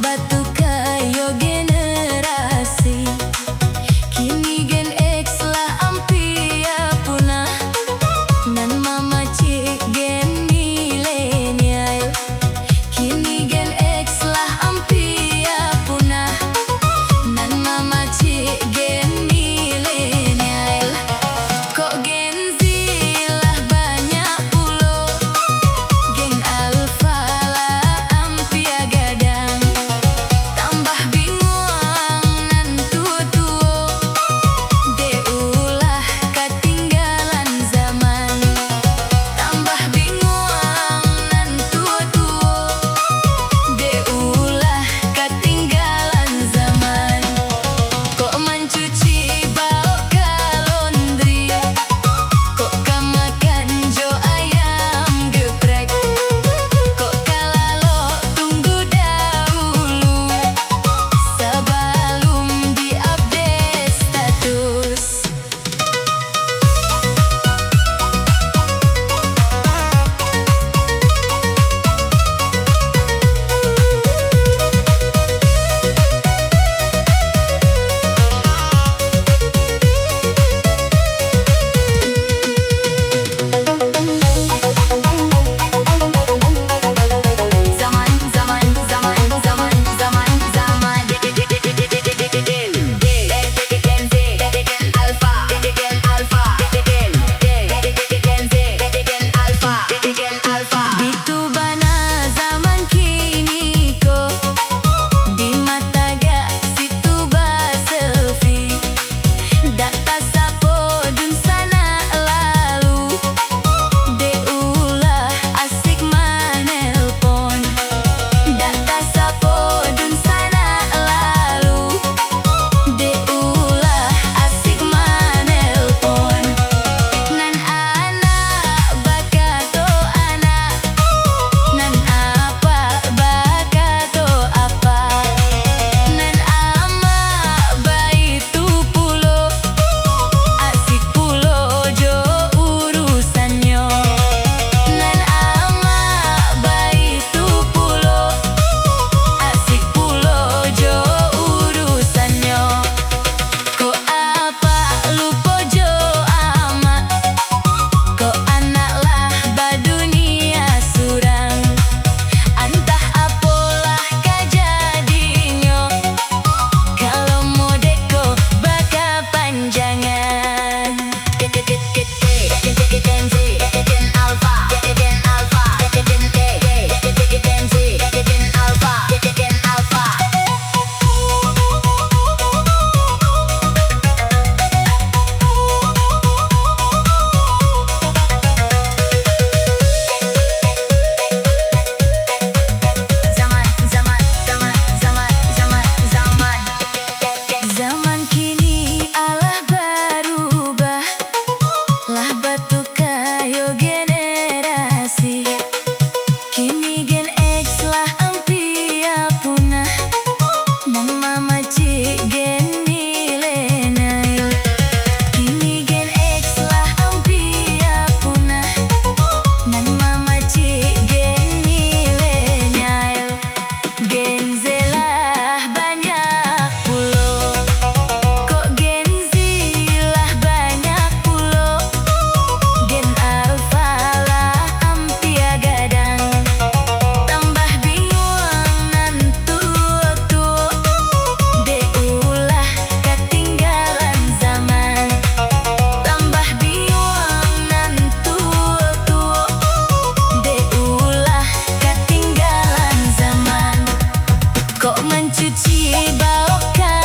batu kayo generasi kini gen X lah ampia punah nan mama cik gen milenial kini gen X lah ampia punah nan mama cik gen milenial kok gen Z lah banyak pulo gen Alpha lah ampia gadang tambah bingung nan tua-tua deulah ketinggalan zaman tambah bingung nan tua-tua deulah ketinggalan zaman kok mencuci bau ka laundry kok ka makan jo ayam geprek kok kalalo tunggu dahulu sebelum diupdate status Itu bana zaman kini ko di mata gak situ ba selfie data sapo dun sana lalu deulah asik manelpon data sapo dun sana lalu deulah asik manelpon nan anak bakato anak nan apa bakato apa nan ama baitu pulo asik pulo jo urusannya nan ama baitu pulo asik pulo jo urusannya kok apa lupa jo ama kok anak lah badunia surang antah apalah kajadinya kalau modeko baka panjangan Gen Z, gen Alpha, gen Alpha, gen K, gen Z, gen Alpha, gen Alpha. Zaman kini alah berubah lah batu kayo generasi kini gen X lah ampia punah nan mama cik gen milenial kini gen X lah ampia punah nan mama cik gen milenial gen Z lah banyak pulo kok gen Z lah banyak pulo gen Alpha lah ampia gadang tambah bingung nan tua-tua deulah ketinggalan zaman tambah bingung nan tua-tua deulah ketinggalan zaman kok mencuci bau ka